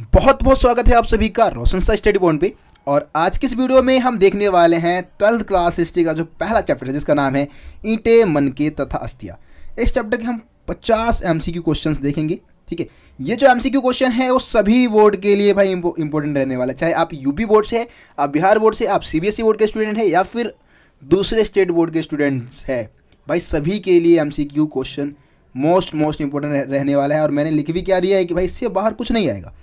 बहुत बहुत स्वागत है आप सभी का रोशन सा स्टडी पॉइंट पे। और आज की इस वीडियो में हम देखने वाले हैं 12th क्लास हिस्ट्री का जो पहला चैप्टर है जिसका नाम है ईंटें, मनके तथा अस्थियां। इस चैप्टर के हम 50 एमसीक्यू क्वेश्चंस देखेंगे। ठीक है, ये जो एमसीक्यू क्वेश्चन है वो सभी बोर्ड के लिए भाई इंपॉर्टेंट रहने वाला है। चाहे आप यूपी बोर्ड से है, आप बिहार बोर्ड से, आप सीबीएसई बोर्ड के स्टूडेंट है या फिर दूसरे स्टेट बोर्ड के स्टूडेंट्स है, भाई सभी के लिए एमसीक्यू क्वेश्चन मोस्ट इंपॉर्टेंट रहने वाला है। और मैंने लिख भी क्या दिया है कि भाई इससे बाहर कुछ नहीं आएगा,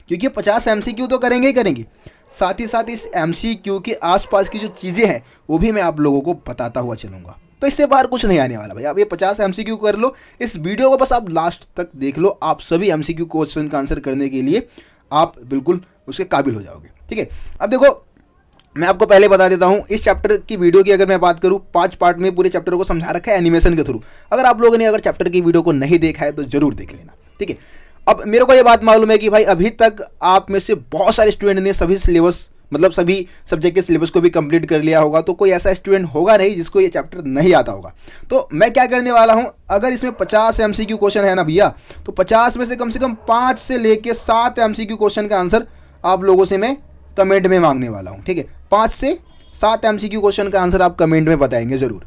क्योंकि 50 एमसीक्यू तो करेंगे ही करेंगे, साथ ही साथ इस एमसीक्यू के आसपास की जो चीज़ें हैं वो भी मैं आप लोगों को बताता हुआ चलूँगा। तो इससे बाहर कुछ नहीं आने वाला भाई। आप ये 50 एमसीक्यू कर लो, इस वीडियो को बस आप लास्ट तक देख लो, आप सभी एमसीक्यू क्वेश्चन का आंसर करने के लिए आप बिल्कुल उसके काबिल हो जाओगे। ठीक है, अब देखो मैं आपको पहले बता देता हूँ, इस चैप्टर की वीडियो की अगर मैं बात करूँ 5 पार्ट में पूरे चैप्टर को समझा रखा है एनिमेशन के थ्रू। अगर आप लोगों ने अगर चैप्टर की वीडियो को नहीं देखा है तो जरूर देख लेना। ठीक है, अब मेरे को ये बात मालूम है कि भाई अभी तक आप में से बहुत सारे स्टूडेंट ने सभी सिलेबस मतलब सभी सब्जेक्ट के सिलेबस को भी कंप्लीट कर लिया होगा, तो कोई ऐसा स्टूडेंट होगा नहीं जिसको ये चैप्टर नहीं आता होगा। तो मैं क्या करने वाला हूँ, अगर इसमें 50 एमसीक्यू क्वेश्चन है ना भैया, तो 50 में से कम 5 से लेके 7 एमसीक्यू क्वेश्चन का आंसर आप लोगों से मैं कमेंट में मांगने वाला हूँ। ठीक है, 5 से 7 एमसीक्यू क्वेश्चन का आंसर आप कमेंट में बताएंगे ज़रूर।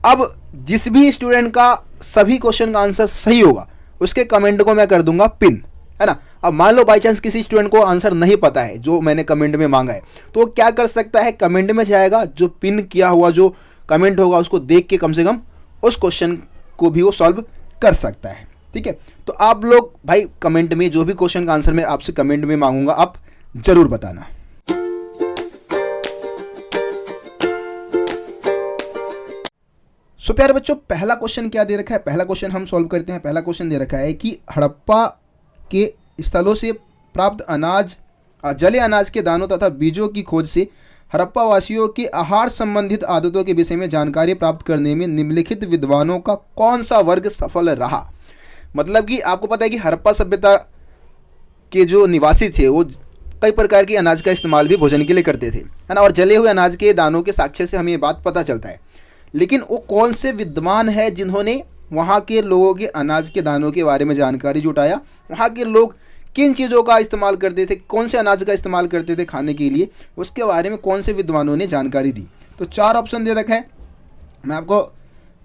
अब जिस भी स्टूडेंट का सभी क्वेश्चन का आंसर सही होगा उसके कमेंट को मैं कर दूंगा पिन, है ना। अब मान लो बाई चांस किसी स्टूडेंट को आंसर नहीं पता है जो मैंने कमेंट में मांगा है, तो वो क्या कर सकता है, कमेंट में जाएगा, जो पिन किया हुआ जो कमेंट होगा उसको देख के कम से कम उस क्वेश्चन को भी वो सॉल्व कर सकता है। ठीक है, तो आप लोग भाई कमेंट में जो भी क्वेश्चन का आंसर मैं आपसे कमेंट में मांगूंगा आप जरूर बताना। सो प्यारे बच्चों, पहला क्वेश्चन क्या दे रखा है, पहला क्वेश्चन हम सॉल्व करते हैं। पहला क्वेश्चन दे रखा है कि हड़प्पा के स्थलों से प्राप्त अनाज जले अनाज के दानों तथा बीजों की खोज से हड़प्पा वासियों की आहार संबंधित आदतों के विषय में जानकारी प्राप्त करने में निम्नलिखित विद्वानों का कौन सा वर्ग सफल रहा। मतलब कि आपको पता है कि हड़प्पा सभ्यता के जो निवासी थे वो कई प्रकार के अनाज का इस्तेमाल भी भोजन के लिए करते थे, है ना। और जले हुए अनाज के दानों के साक्ष्य से हमें ये बात पता चलता है, लेकिन वो कौन से विद्वान है जिन्होंने वहाँ के लोगों के अनाज के दानों के बारे में जानकारी जुटाया, वहाँ के लोग किन चीज़ों का इस्तेमाल करते थे, कौन से अनाज का इस्तेमाल करते थे खाने के लिए, उसके बारे में कौन से विद्वानों ने जानकारी दी। तो 4 ऑप्शन दे रखा है, मैं आपको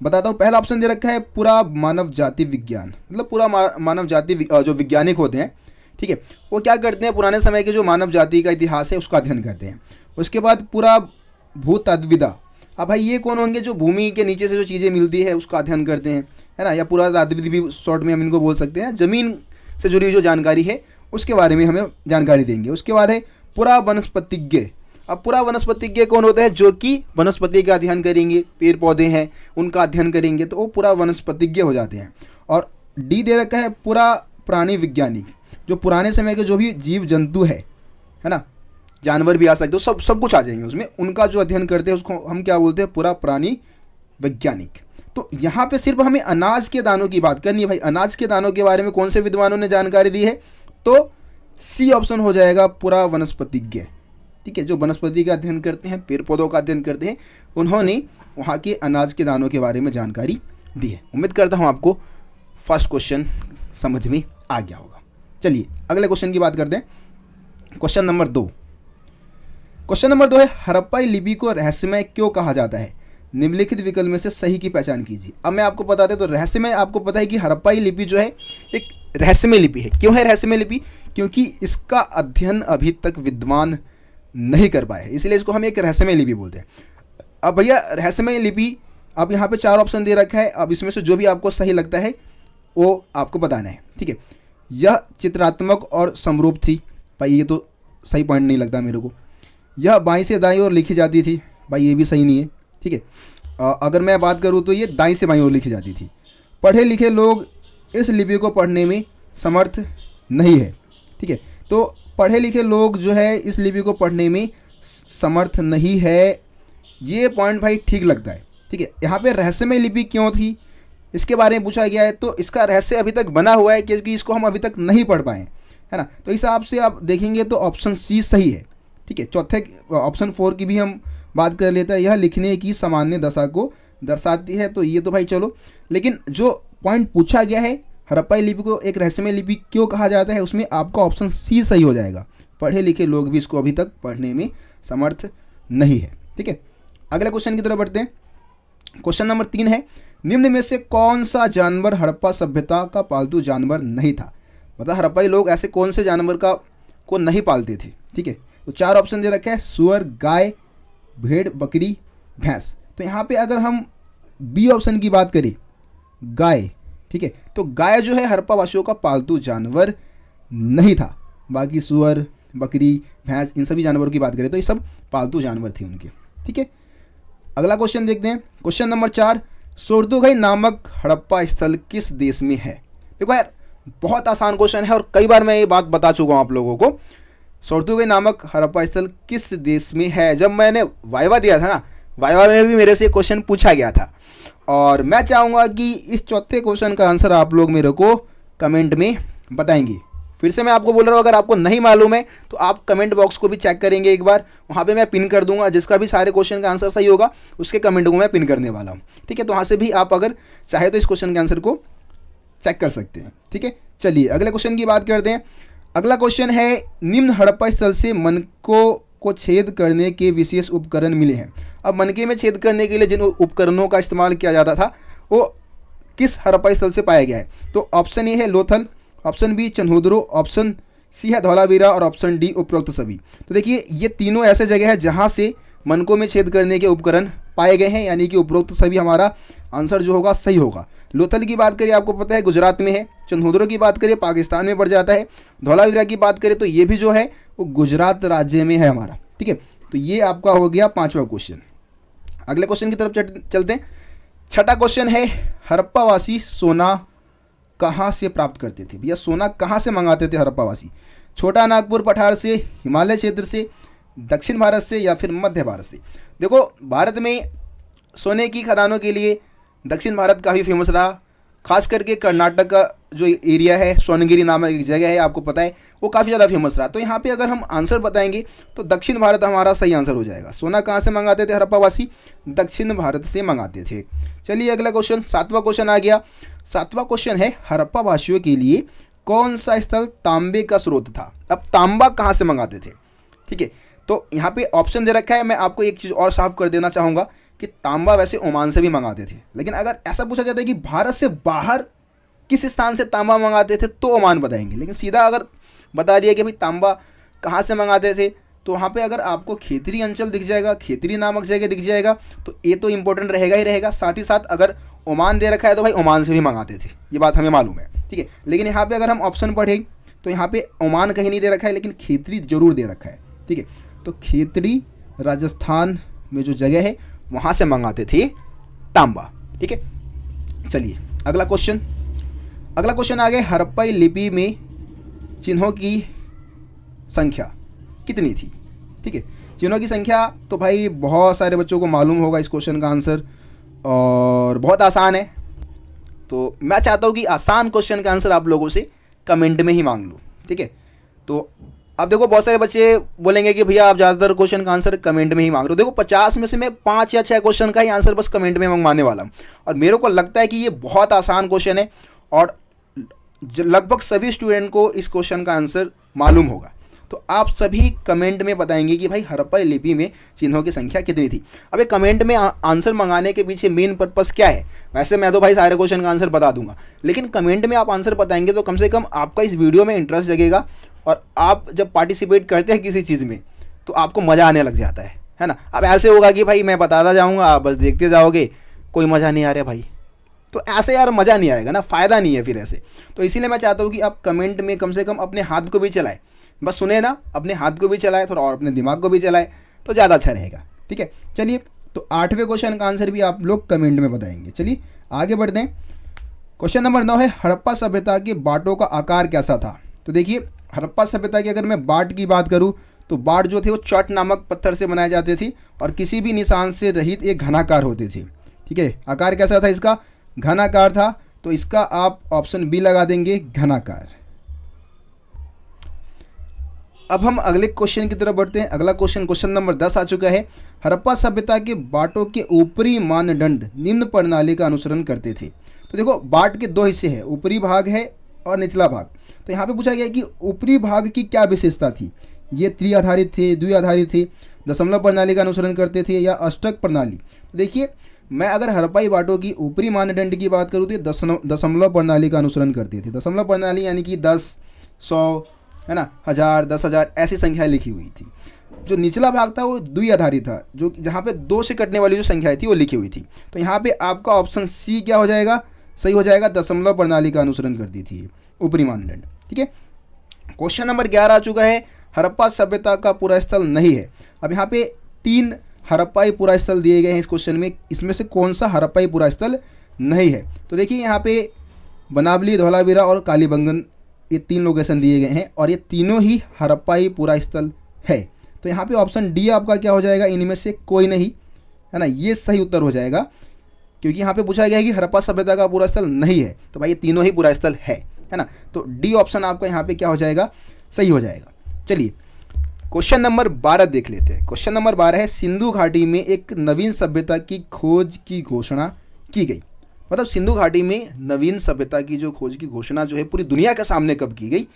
बताता हूँ। पहला ऑप्शन दे रखा है पूरा मानव जाति विज्ञान, मतलब पूरा मानव जाति जो वैज्ञानिक होते हैं, ठीक है, वो क्या करते हैं, पुराने समय के जो मानव जाति का इतिहास है उसका अध्ययन करते हैं। उसके बाद पूरा भूतत्वविदा, अब भाई ये कौन होंगे, जो भूमि के नीचे से जो चीज़ें मिलती है उसका अध्ययन करते हैं, है ना, या पुरातत्वविद भी शॉर्ट में हम इनको बोल सकते हैं। ज़मीन से जुड़ी जो जानकारी है उसके बारे में हमें जानकारी देंगे। उसके बाद है पुरा वनस्पतिज्ञ। अब पुरा वनस्पतिज्ञ कौन होता है, जो कि वनस्पति का अध्ययन करेंगे, पेड़ पौधे हैं उनका अध्ययन करेंगे, तो वो पुरा वनस्पतिज्ञ हो जाते हैं। और डी दे रखा है पुरा प्राणी वैज्ञानिक, जो पुराने समय के जो भी जीव जंतु है ना, जानवर भी आ सकते हो, सब कुछ आ जाएंगे उसमें, उनका जो अध्ययन करते हैं उसको हम क्या बोलते हैं, पूरा प्राणी वैज्ञानिक। तो यहाँ पे सिर्फ हमें अनाज के दानों की बात करनी है भाई। अनाज के दानों के बारे में कौन से विद्वानों ने जानकारी दी है, तो सी ऑप्शन हो जाएगा पूरा वनस्पतिज्ञ। ठीक है, जो वनस्पति का अध्ययन करते हैं, पेड़ पौधों का अध्ययन करते हैं, उन्होंने वहाँ के अनाज के दानों के बारे में जानकारी दी है। उम्मीद करता हूँ आपको फर्स्ट क्वेश्चन समझ में आ गया होगा। चलिए अगले क्वेश्चन की बात करते हैं। क्वेश्चन नंबर 2 है, हड़प्पाई लिपि को रहस्यमय क्यों कहा जाता है, निम्नलिखित विकल्प में से सही की पहचान कीजिए। अब मैं आपको बता दें तो रहस्यमय, आपको पता है कि हड़प्पाई लिपि जो है एक रहस्यमय लिपि है। क्यों है रहस्यमय लिपि, क्योंकि इसका अध्ययन अभी तक विद्वान नहीं कर पाए, इसलिए इसको हम एक रहस्यमय लिपि बोलते हैं। अब भैया रहस्यमय लिपि, अब यहाँ पे 4 ऑप्शन दे रखा है, अब इसमें से जो भी आपको सही लगता है वो आपको बताना है। ठीक है, यह चित्रात्मक और समरूप थी, भाई ये तो सही पॉइंट नहीं लगता मेरे को। यह बाईं से दाईं ओर लिखी जाती थी, भाई ये भी सही नहीं है। ठीक है, अगर मैं बात करूँ तो ये दाईं से बाईं ओर लिखी जाती थी। पढ़े लिखे लोग इस लिपि को पढ़ने में समर्थ नहीं है। ठीक है, तो पढ़े लिखे लोग जो है इस लिपि को पढ़ने में समर्थ नहीं है, ये पॉइंट भाई ठीक लगता है। ठीक है, यहाँ पे रहस्यमय लिपि क्यों थी इसके बारे में पूछा गया है, तो इसका रहस्य अभी तक बना हुआ है क्योंकि इसको हम अभी तक नहीं पढ़ पाए, है ना। तो इस हिसाब से आप देखेंगे तो ऑप्शन सी सही है। ठीक है, चौथे ऑप्शन 4 की भी हम बात कर लेते हैं। यह लिखने की सामान्य दशा को दर्शाती है, तो ये तो भाई चलो, लेकिन जो पॉइंट पूछा गया है हड़प्पाई लिपि को एक रहस्यमय लिपि क्यों कहा जाता है, उसमें आपका ऑप्शन सी सही हो जाएगा। पढ़े लिखे लोग भी इसको अभी तक पढ़ने में समर्थ नहीं है। ठीक है, अगले क्वेश्चन की तरफ बढ़ते हैं। क्वेश्चन नंबर 3 है, निम्न में से कौन सा जानवर हड़प्पा सभ्यता का पालतू जानवर नहीं था। मतलब हड़प्पाई लोग ऐसे कौन से जानवर को नहीं पालते थे। ठीक है, तो 4 ऑप्शन दे रखे हैं, सुअर, गाय, भेड़, बकरी, भैंस। तो यहाँ पे अगर हम बी ऑप्शन की बात करें, गाय, ठीक है, तो गाय जो है हड़प्पा वासियों का पालतू जानवर नहीं था। बाकी सुअर, बकरी, भैंस, इन सभी जानवरों की बात करें तो ये सब पालतू जानवर थे उनके। ठीक है, अगला क्वेश्चन देखते हैं। क्वेश्चन नंबर 4, सोर्दुघई नामक हड़प्पा स्थल किस देश में है। देखो यार, बहुत आसान क्वेश्चन है और कई बार मैं ये बात बता चुका हूँ आप लोगों को। सोर्दुघई नामक हड़प्पा स्थल किस देश में है। जब मैंने वाइवा दिया था ना, वाइवा में भी मेरे से क्वेश्चन पूछा गया था और मैं चाहूँगा कि इस चौथे क्वेश्चन का आंसर आप लोग मेरे को कमेंट में बताएंगे। फिर से मैं आपको बोल रहा हूँ, अगर आपको नहीं मालूम है तो आप कमेंट बॉक्स को भी चेक करेंगे एक बार, वहाँ पे मैं पिन कर दूंगा। जिसका भी सारे क्वेश्चन का आंसर सही होगा उसके कमेंट को मैं पिन करने वाला हूँ। ठीक है, तो वहाँ से भी आप अगर चाहे तो इस क्वेश्चन के आंसर को चेक कर सकते हैं। ठीक है, चलिए अगले क्वेश्चन की बात करते हैं। अगला क्वेश्चन है, निम्न हड़प्पा स्थल से मनकों को छेद करने के विशेष उपकरण मिले हैं। अब मनके में छेद करने के लिए जिन उपकरणों का इस्तेमाल किया जाता था वो किस हड़प्पा स्थल से पाया गया है। तो ऑप्शन ए है Lothal, option B Chanhudaro, option C है धौलावीरा और ऑप्शन डी उपरोक्त सभी। तो देखिए, ये तीनों ऐसे जगह है जहाँ से मनकों में छेद करने के उपकरण पाए गए हैं, यानी कि उपरोक्त सभी हमारा आंसर जो होगा सही होगा। लोथल की बात करिए आपको पता है गुजरात में है, चन्होदरो की बात करिए पाकिस्तान में पड़ जाता है, धौलावीरा की बात करें तो ये भी जो है वो गुजरात राज्य में है हमारा। ठीक है, तो ये आपका हो गया 5वां क्वेश्चन। अगले क्वेश्चन की तरफ चलते हैं। छठा क्वेश्चन है, हड़प्पावासी सोना कहाँ से प्राप्त करते थे। भैया सोना कहाँ से मंगाते थे हड़प्पावासी। छोटा नागपुर पठार से, हिमालय क्षेत्र से, दक्षिण भारत से या फिर मध्य भारत से। देखो, भारत में सोने की खदानों के लिए दक्षिण भारत काफ़ी फेमस रहा। खास करके कर्नाटक का जो एरिया है, सोनगिरी नामक एक जगह है, आपको पता है, वो काफ़ी ज़्यादा फेमस रहा। तो यहाँ पे अगर हम आंसर बताएंगे तो दक्षिण भारत हमारा सही आंसर हो जाएगा। सोना कहाँ से मंगाते थे हड़प्पावासी, दक्षिण भारत से मंगाते थे। चलिए अगला क्वेश्चन, 7वां क्वेश्चन आ गया। 7वां क्वेश्चन है, हड़प्पावासियों के लिए कौन सा स्थल तांबे का स्रोत था। अब तांबा कहाँ से मंगाते थे। ठीक है, तो यहाँ पे ऑप्शन दे रखा है। मैं आपको एक चीज़ और साफ कर देना चाहूँगा कि तांबा वैसे ओमान से भी मंगाते थे, लेकिन अगर ऐसा पूछा जाता है कि भारत से बाहर किस स्थान से तांबा मंगाते थे तो ओमान बताएंगे। लेकिन सीधा अगर बता दिया कि भाई तांबा कहाँ से मंगाते थे, तो वहाँ पे अगर आपको खेतरी अंचल दिख जाएगा, खेतरी नामक जगह दिख जाएगा, तो ये तो इंपॉर्टेंट रहेगा ही रहेगा। साथ ही साथ अगर ओमान दे रखा है तो भाई ओमान से भी मंगाते थे, ये बात हमें मालूम है। ठीक है, लेकिन यहाँ पे अगर हम ऑप्शन पढ़ें तो यहाँ पे ओमान कहीं नहीं दे रखा है, लेकिन खेतरी जरूर दे रखा है। ठीक है, तो खेतरी राजस्थान में जो जगह है वहाँ से मंगाते थे तांबा। ठीक है, चलिए अगला क्वेश्चन आ गया, हड़प्पाई लिपि में चिन्हों की संख्या कितनी थी। ठीक है, चिन्हों की संख्या तो भाई बहुत सारे बच्चों को मालूम होगा इस क्वेश्चन का आंसर, और बहुत आसान है। तो मैं चाहता हूँ कि आसान क्वेश्चन का आंसर आप लोगों से कमेंट में ही मांग लूँ। ठीक है, तो अब देखो बहुत सारे बच्चे बोलेंगे कि भैया आप ज़्यादातर क्वेश्चन का आंसर कमेंट में ही मांग रहे हो। देखो 50 में से मैं 5 या 6 क्वेश्चन का ही आंसर बस कमेंट में मंगवाने वाला हूँ, और मेरे को लगता है कि ये बहुत आसान क्वेश्चन है और लगभग सभी स्टूडेंट को इस क्वेश्चन का आंसर मालूम होगा। तो आप सभी कमेंट में बताएंगे कि भाई हड़प्पाई लिपि में चिन्हों की संख्या कितनी थी। अब ये कमेंट में आंसर मंगाने के पीछे मेन पर्पस क्या है। वैसे मैं तो भाई सारे क्वेश्चन का आंसर बता दूंगा, लेकिन कमेंट में आप आंसर बताएंगे तो कम से कम आपका इस वीडियो में इंटरेस्ट जगेगा, और आप जब पार्टिसिपेट करते हैं किसी चीज़ में तो आपको मज़ा आने लग जाता है ना। अब ऐसे होगा कि भाई मैं बताता जाऊँगा, आप बस देखते जाओगे, कोई मज़ा नहीं आ रहा भाई, तो ऐसे यार मज़ा नहीं आएगा ना, फ़ायदा नहीं है फिर ऐसे। तो इसीलिए मैं चाहता हूँ कि आप कमेंट में कम से कम अपने हाथ को भी चलाएं, बस सुने ना, अपने हाथ को भी चलाएं थोड़ा, और अपने दिमाग को भी चलाएं, तो ज़्यादा अच्छा रहेगा। ठीक है, चलिए तो 8वें क्वेश्चन का आंसर भी आप लोग कमेंट में बताएंगे। चलिए आगे बढ़ते हैं। क्वेश्चन नंबर 9 है, हड़प्पा सभ्यता के बाटों का आकार कैसा था। तो देखिए, हड़प्पा सभ्यता की अगर मैं बाट की बात करूँ तो बाट जो थे वो चट नामक पत्थर से बनाए जाते थे और किसी भी निशान से रहित एक घनाकार होते थे। ठीक है, आकार कैसा था इसका, घनाकार था, तो इसका आप ऑप्शन बी लगा देंगे, घनाकार। अब हम अगले क्वेश्चन की तरफ बढ़ते हैं। अगला क्वेश्चन नंबर 10 आ चुका है, हड़प्पा सभ्यता के बाटों के ऊपरी मानदंड निम्न प्रणाली का अनुसरण करते थे। तो तो देखो बाढ़ के दो हिस्से हैं, ऊपरी भाग है और निचला भाग। तो यहाँ पे पूछा गया कि ऊपरी भाग की क्या विशेषता थी, ये त्रि आधारित थे, द्वि आधारित थे, दशमलव प्रणाली का अनुसरण करते थे या अष्टक प्रणाली। तो देखिए मैं अगर हड़प्पाई बाटों की ऊपरी मानदंड की बात करूँ तो दशमलव प्रणाली का अनुसरण करते थे। दशमलव प्रणाली यानी कि 10, 100 है ना, 1000, 10,000 ऐसी संख्याएं लिखी हुई थी। जो निचला भाग था वो द्वि आधारित था, जो जहाँ पे 2 से कटने वाली जो संख्याएं थी वो लिखी हुई थी। तो यहाँ पे आपका ऑप्शन सी क्या हो जाएगा, सही हो जाएगा, दशमलव प्रणाली का अनुसरण करती थी ऊपरी मानदंड। ठीक है, क्वेश्चन नंबर 11 आ चुका है, हड़प्पा सभ्यता का पूरा स्थल नहीं है। अब यहाँ पे 3 हड़प्पाई पूरा स्थल दिए गए हैं इस क्वेश्चन में, इसमें से कौन सा हड़प्पाई पूरा स्थल नहीं है। तो देखिए यहाँ पे बनावली, धौलावीरा और कालीबंगन ये 3 लोकेशन दिए गए हैं और ये तीनों ही हड़प्पाई पूरा स्थल है। तो यहाँ पे ऑप्शन डी आपका क्या हो जाएगा, इनमें से कोई नहीं, है ना, ये सही उत्तर हो जाएगा, क्योंकि यहाँ पे पूछा गया है कि हड़प्पा सभ्यता का पूरा स्थल नहीं है, तो भाई ये तीनों ही पूरा स्थल है ना। तो डी ऑप्शन आपका यहाँ पे क्या हो जाएगा, सही हो जाएगा। चलिए क्वेश्चन नंबर 12 देख लेते हैं। क्वेश्चन नंबर 12 है, सिंधु घाटी में एक नवीन सभ्यता की खोज की घोषणा की गई। मतलब सिंधु घाटी में नवीन सभ्यता की जो खोज की घोषणा जो है पूरी दुनिया के सामने कब की गई,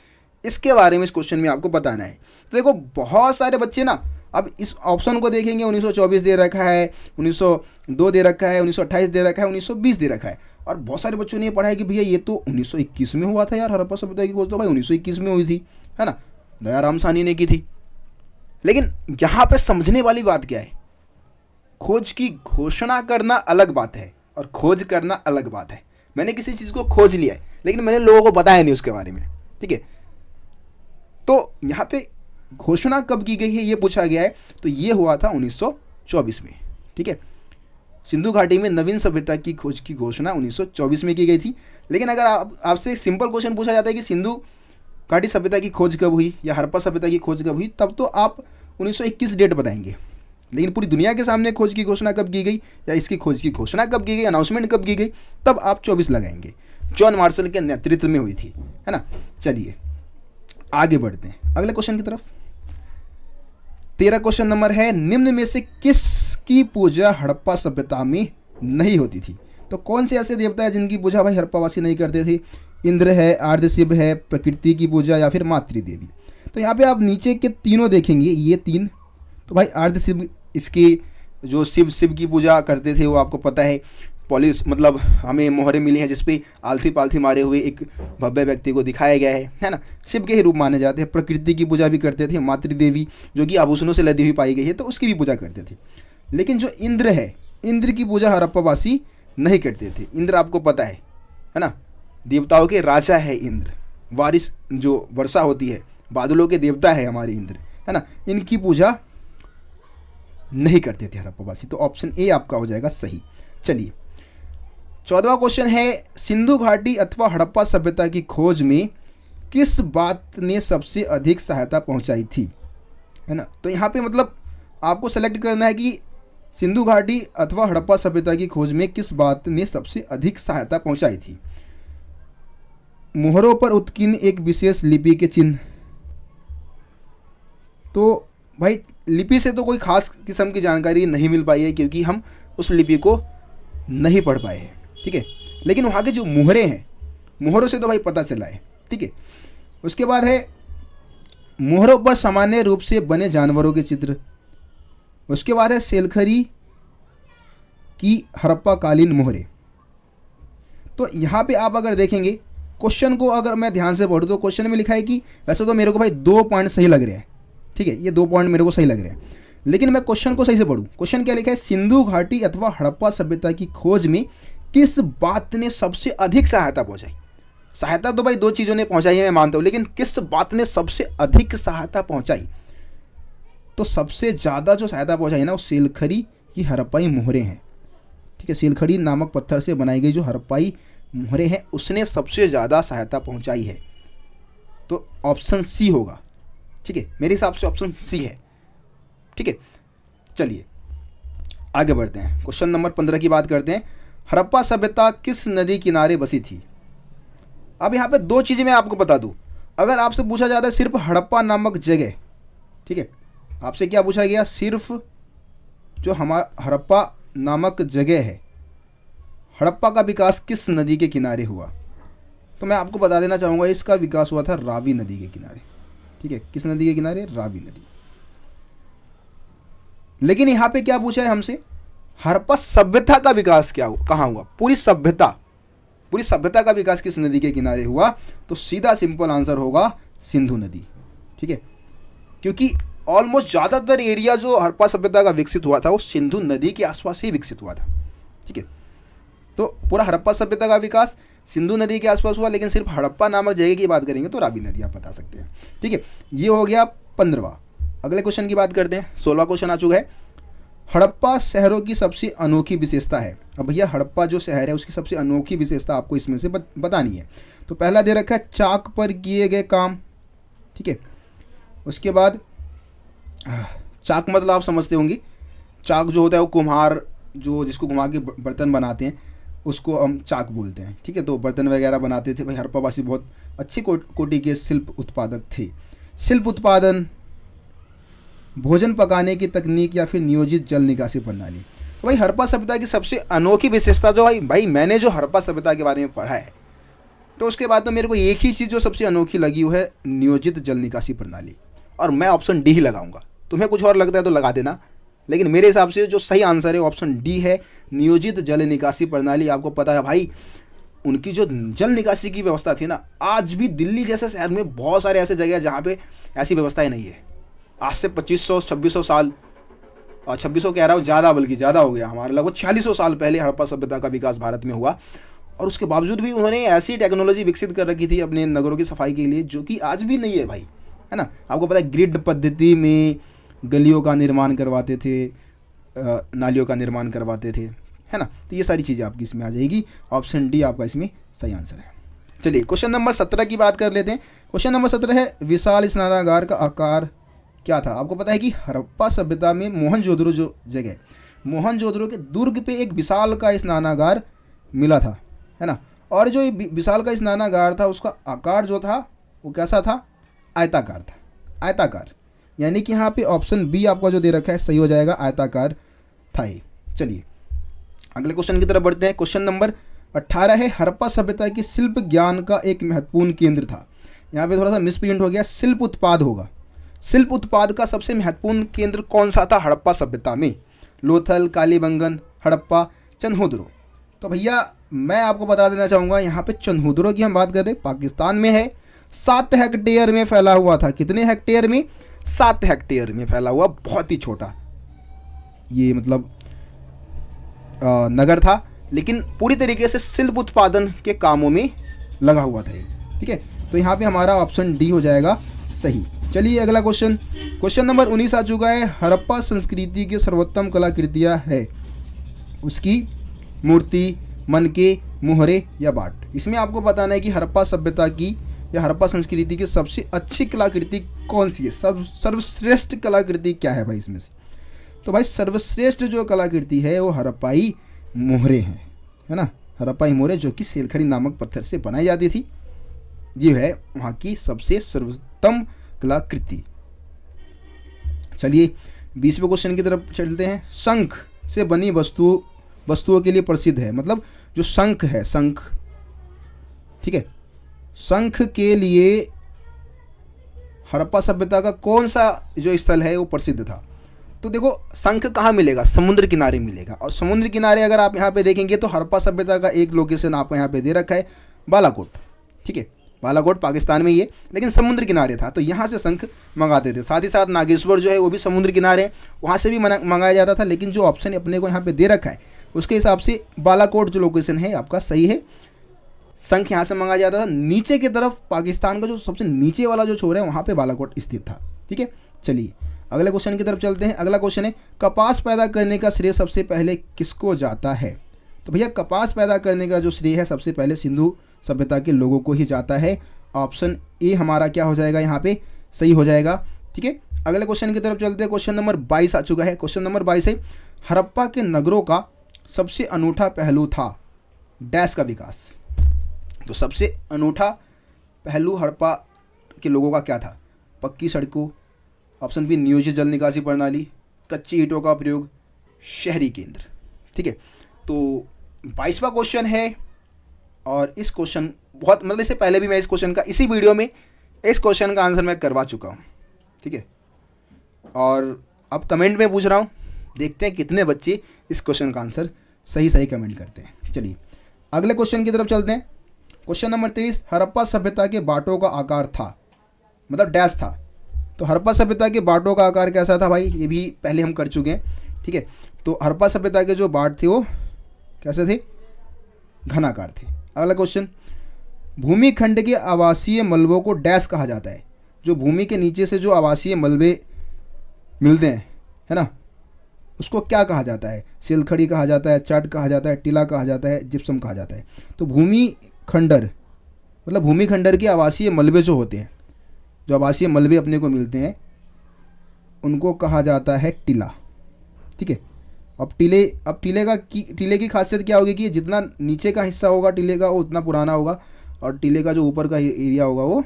इसके बारे में इस क्वेश्चन में आपको बताना है। तो देखो बहुत सारे बच्चे ना अब इस ऑप्शन को देखेंगे, 1924 दे रखा है, 1902 दे रखा है, 1928 दे रखा है, 1920 दे रखा है, और बहुत सारे बच्चों ने ये पढ़ा है कि भैया ये तो 1921 में हुआ था यार, हड़प्पा सभ्यता की खोज तो भाई 1921 में हुई थी, है ना, दयाराम साहनी ने की थी। लेकिन यहाँ पे समझने वाली बात क्या है, खोज की घोषणा करना अलग बात है और खोज करना अलग बात है। मैंने किसी चीज़ को खोज लिया है लेकिन मैंने लोगों को बताया नहीं उसके बारे में, ठीक है। तो यहाँ पे घोषणा कब की गई है ये पूछा गया है, तो ये हुआ था 1924 में, ठीक है। सिंधु घाटी में नवीन सभ्यता की खोज की घोषणा 1924 में की गई थी। लेकिन अगर आपसे एक सिंपल क्वेश्चन पूछा जाता है कि सिंधु घाटी सभ्यता की खोज कब हुई या हड़प्पा सभ्यता की खोज कब हुई, तब तो आप 1921 डेट बताएंगे। लेकिन पूरी दुनिया के सामने खोज की घोषणा कब की गई या इसकी खोज की घोषणा कब की गई, अनाउंसमेंट कब की गई, तब आप 24 लगाएंगे। जॉन मार्शल के नेतृत्व में हुई थी, है ना। चलिए आगे बढ़ते हैं अगले क्वेश्चन की तरफ। 13 क्वेश्चन नंबर है, निम्न में से किसकी पूजा हड़प्पा सभ्यता में नहीं होती थी। तो कौन से ऐसे देवता है जिनकी पूजा भाई हड़प्पावासी नहीं करते थे। इंद्र है, आर्ध शिव है, प्रकृति की पूजा या फिर मातृदेवी। तो यहाँ पे आप नीचे के तीनों देखेंगे, ये 3 तो भाई आर्ध शिव, इसकी जो शिव की पूजा करते थे वो आपको पता है। पॉलिस मतलब हमें मोहरें मिली हैं जिसपे आलथी पालथी मारे हुए एक भव्य व्यक्ति को दिखाया गया है ना, शिव के ही रूप माने जाते हैं। प्रकृति की पूजा भी करते थे, मातृदेवी जो कि आभूषणों से लदी हुई पाई गई है तो उसकी भी पूजा करते थे। लेकिन जो इंद्र है, इंद्र की पूजा हड़प्पावासी नहीं करते थे। इंद्र आपको पता है ना, देवताओं के राजा है इंद्र, बारिश जो वर्षा होती है, बादलों के देवता है हमारे इंद्र, है ना, इनकी पूजा नहीं करते थे हड़प्पावासी। तो ऑप्शन ए आपका हो जाएगा सही। चलिए 14वां क्वेश्चन है, सिंधु घाटी अथवा हड़प्पा सभ्यता की खोज में किस बात ने सबसे अधिक सहायता पहुंचाई थी, है ना। तो यहाँ पे मतलब आपको सेलेक्ट करना है कि सिंधु घाटी अथवा हड़प्पा सभ्यता की खोज में किस बात ने सबसे अधिक सहायता पहुंचाई थी। मोहरों पर उत्कीर्ण एक विशेष लिपि के चिन्ह। तो भाई लिपि से तो कोई खास किस्म की जानकारी नहीं मिल पाई है क्योंकि हम उस लिपि को नहीं पढ़ पाए हैं, ठीक है। लेकिन वहाँ के जो मोहरे हैं, मोहरों से तो भाई पता चला है, ठीक है। उसके बाद है मोहरों पर सामान्य रूप से बने जानवरों के चित्र। उसके बाद है सेलखरी की हड़प्पाकालीन मोहरे। तो यहाँ पे आप अगर देखेंगे क्वेश्चन को, अगर मैं ध्यान से पढ़ूँ तो क्वेश्चन में लिखा है कि वैसे तो मेरे को भाई 2 पॉइंट सही लग रहे हैं, ठीक है, ये 2 पॉइंट मेरे को सही लग रहे हैं। लेकिन मैं क्वेश्चन को सही से पढ़ूँ, क्वेश्चन क्या लिखा है, सिंधु घाटी अथवा हड़प्पा सभ्यता की खोज में किस बात ने सबसे अधिक सहायता पहुंचाई। सहायता तो भाई 2 चीज़ों ने पहुंचाई है मैं मानता हूँ, लेकिन किस बात ने सबसे अधिक सहायता पहुंचाई। तो सबसे ज़्यादा जो सहायता पहुंचाई ना वो सेलखरी की हड़प्पाई मोहरे हैं, ठीक है। सेलखरी नामक पत्थर से बनाई गई जो हड़प्पाई मोहरे हैं उसने सबसे ज़्यादा सहायता पहुंचाई है। तो ऑप्शन सी होगा, ठीक है, मेरे हिसाब से ऑप्शन सी है, ठीक है। चलिए आगे बढ़ते हैं, क्वेश्चन नंबर 15 की बात करते हैं। हड़प्पा सभ्यता किस नदी किनारे बसी थी। अब यहाँ पे 2 चीज़ें मैं आपको बता दूँ। अगर आपसे पूछा जाता है सिर्फ हड़प्पा नामक जगह, ठीक है, आपसे क्या पूछा गया, सिर्फ जो हमारा हड़प्पा नामक जगह है, हड़प्पा का विकास किस नदी के किनारे हुआ? तो मैं आपको बता देना चाहूँगा इसका विकास हुआ था रावी नदी के किनारे। ठीक है, किस नदी के किनारे? रावी नदी। लेकिन यहाँ पे क्या पूछा है हमसे, हड़प्पा सभ्यता का विकास कहाँ हुआ? पूरी सभ्यता का विकास किस नदी के किनारे हुआ? तो सीधा सिंपल आंसर होगा सिंधु नदी। ठीक है, क्योंकि ऑलमोस्ट ज़्यादातर एरिया जो हड़प्पा सभ्यता का विकसित हुआ था वो सिंधु नदी के आसपास ही विकसित हुआ था। ठीक है, तो पूरा हड़प्पा सभ्यता का विकास सिंधु नदी के आसपास हुआ, लेकिन सिर्फ हड़प्पा नामक जगह की बात करेंगे तो रावी नदी आप बता सकते हैं। ठीक है, ये हो गया 15वां। अगले क्वेश्चन की बात करते हैं। 16वां क्वेश्चन आ चुका है। हड़प्पा शहरों की सबसे अनोखी विशेषता है। अब भैया हड़प्पा जो शहर है उसकी सबसे अनोखी विशेषता आपको इसमें से बतानी है। तो पहला दे रखा है चाक पर किए गए काम। ठीक है, उसके बाद चाक मतलब आप समझते होंगे, चाक जो होता है वो कुम्हार जो जिसको घुमा के बर्तन बनाते हैं उसको हम चाक बोलते हैं। ठीक है, तो बर्तन वगैरह बनाते थे भाई। हड़प्पावासी बहुत अच्छी कोटि के शिल्प उत्पादक थे। शिल्प उत्पादन, भोजन पकाने की तकनीक या फिर नियोजित जल निकासी प्रणाली। तो भाई हड़प्पा सभ्यता की सबसे अनोखी विशेषता जो भाई मैंने जो हड़प्पा सभ्यता के बारे में पढ़ा है तो उसके बाद तो मेरे को एक ही चीज़ जो सबसे अनोखी लगी वो है नियोजित जल निकासी प्रणाली, और मैं ऑप्शन डी ही लगाऊंगा। तुम्हें कुछ और लगता है तो लगा देना, लेकिन मेरे हिसाब से जो सही आंसर है ऑप्शन डी है, नियोजित जल निकासी प्रणाली। आपको पता है भाई उनकी जो जल निकासी की व्यवस्था थी ना, आज भी दिल्ली जैसे शहर में बहुत सारे ऐसे जगह हैं जहाँ पे ऐसी व्यवस्थाएं नहीं है। आज से 2500-2600 साल, और 2600 कह रहा हूँ ज़्यादा, बल्कि ज़्यादा हो गया, हमारे लगभग 4600 साल पहले हड़प्पा सभ्यता का विकास भारत में हुआ, और उसके बावजूद भी उन्होंने ऐसी टेक्नोलॉजी विकसित कर रखी थी अपने नगरों की सफाई के लिए जो कि आज भी नहीं है भाई, है ना। आपको पता है ग्रिड पद्धति में गलियों का निर्माण करवाते थे, नालियों का निर्माण करवाते थे, है ना। तो ये सारी चीज़ें आपकी इसमें आ जाएगी। ऑप्शन डी आपका इसमें सही आंसर है। चलिए क्वेश्चन नंबर 17 की बात कर लेते हैं। क्वेश्चन नंबर 17 है विशाल स्नानागार का आकार क्या था? आपको पता है कि हड़प्पा सभ्यता में मोहनजोदड़ो जो जगह, मोहनजोदड़ो के दुर्ग पे एक विशाल का स्नानागार मिला था, है ना। और जो ये विशाल का स्नानागार था उसका आकार जो था वो कैसा था? आयताकार था, आयताकार। यानी कि यहाँ पे ऑप्शन बी आपका जो दे रखा है सही हो जाएगा, आयताकार था ये। चलिए अगले क्वेश्चन की तरफ बढ़ते हैं। क्वेश्चन नंबर 18 है हड़प्पा सभ्यता की शिल्प ज्ञान का एक महत्वपूर्ण केंद्र था। यहाँ पे थोड़ा सा मिसप्रिंट हो गया, शिल्प उत्पाद होगा। शिल्प उत्पाद का सबसे महत्वपूर्ण केंद्र कौन सा था हड़प्पा सभ्यता में? लोथल, कालीबंगन, हड़प्पा, चन्हुद्रो। तो भैया मैं आपको बता देना चाहूँगा यहाँ पे चन्हुद्रो की हम बात कर रहे हैं, पाकिस्तान में है, 7 हेक्टेयर में फैला हुआ था। कितने हेक्टेयर में? 7 हेक्टेयर में फैला हुआ, बहुत ही छोटा ये मतलब नगर था, लेकिन पूरी तरीके से शिल्प उत्पादन के कामों में लगा हुआ था ये। ठीक है, तो यहाँ पे हमारा ऑप्शन डी हो जाएगा सही। चलिए अगला क्वेश्चन, क्वेश्चन नंबर 19 आ चुका है। हड़प्पा संस्कृति की सर्वोत्तम कलाकृतियाँ है उसकी मूर्ति, मनके, मोहरे या बाट। इसमें आपको बताना है कि हड़प्पा सभ्यता की या हड़प्पा संस्कृति की सबसे अच्छी कलाकृति कौन सी है, सर्वश्रेष्ठ कलाकृति क्या है भाई इसमें से? तो भाई सर्वश्रेष्ठ जो कलाकृति है वो हड़प्पाई मोहरे हैं, है ना। हड़प्पाई मोहरे जो कि सेलखड़ी नामक पत्थर से बनाई जाती थी, ये है वहाँ की सबसे सर्वोत्तम कलाकृति। चलिए 20वें क्वेश्चन की तरफ चलते हैं। शंख से बनी वस्तुओं के लिए प्रसिद्ध है, मतलब जो शंख है, शंख, ठीक है, शंख के लिए हड़प्पा सभ्यता का कौन सा जो स्थल है वो प्रसिद्ध था? तो देखो शंख कहाँ मिलेगा? समुद्र किनारे मिलेगा, और समुद्र किनारे अगर आप यहाँ पे देखेंगे तो हड़प्पा सभ्यता का एक लोकेशन आपको यहाँ पे दे रखा है, बालाकोट। ठीक है, बालाकोट पाकिस्तान में ही है, लेकिन समुद्र किनारे था, तो यहाँ से शंख मंगाते थे। साथ ही साथ नागेश्वर जो है वो भी समुद्र किनारे है, वहाँ से भी मंगाया जाता था, लेकिन जो ऑप्शन अपने को यहाँ पे दे रखा है उसके हिसाब से बालाकोट जो लोकेशन है आपका सही है। शंख यहाँ से मंगाया जाता था, नीचे की तरफ पाकिस्तान का जो सबसे नीचे वाला जो छोर है वहाँ पे बालाकोट स्थित था। ठीक है, चलिए अगले क्वेश्चन की तरफ चलते हैं। अगला क्वेश्चन है कपास पैदा करने का श्रेय सबसे पहले किसको जाता है? तो भैया कपास पैदा करने का जो श्रेय है सबसे पहले सिंधु सभ्यता के लोगों को ही जाता है। ऑप्शन ए हमारा क्या हो जाएगा यहाँ पे सही हो जाएगा। ठीक है, अगले क्वेश्चन की तरफ चलते हैं। क्वेश्चन नंबर 22 आ चुका है। क्वेश्चन नंबर 22 है हड़प्पा के नगरों का सबसे अनूठा पहलू था डैश का विकास। तो सबसे अनूठा पहलू हड़प्पा के लोगों का क्या था? पक्की सड़कों, ऑप्शन बी नियोजित जल निकासी प्रणाली, कच्ची ईंटों का प्रयोग, शहरी केंद्र। ठीक है, तो 22वां क्वेश्चन है और इस क्वेश्चन बहुत मतलब इससे पहले भी मैं इस क्वेश्चन का इसी वीडियो में इस क्वेश्चन का आंसर मैं करवा चुका हूँ, ठीक है। और अब कमेंट में पूछ रहा हूँ, देखते हैं कितने बच्चे इस क्वेश्चन का आंसर सही कमेंट करते हैं। चलिए अगले क्वेश्चन की तरफ चलते हैं। क्वेश्चन नंबर 23, हड़प्पा सभ्यता के बाटों का आकार था, मतलब डैश था। तो हड़प्पा सभ्यता के बाटों का आकार कैसा था भाई, ये भी पहले हम कर चुके हैं, ठीक है। तो हड़प्पा सभ्यता के जो बाट थे वो कैसे थे, घनाकार थे। अगला क्वेश्चन, भूमि खंड के आवासीय मलबों को डैश कहा जाता है। जो भूमि के नीचे से जो आवासीय मलबे मिलते हैं, है ना, उसको क्या कहा जाता है? सिलखड़ी कहा जाता है, चट कहा जाता है, टीला कहा जाता है, जिप्सम कहा जाता है। तो भूमि खंडर मतलब भूमि खंडर के आवासीय मलबे जो होते हैं, जो आवासीय मलबे अपने को मिलते हैं, उनको कहा जाता है टीला, ठीक है। अब टीले की खासियत क्या होगी कि जितना नीचे का हिस्सा होगा टीले का वो उतना पुराना होगा, और टीले का जो ऊपर का एरिया होगा वो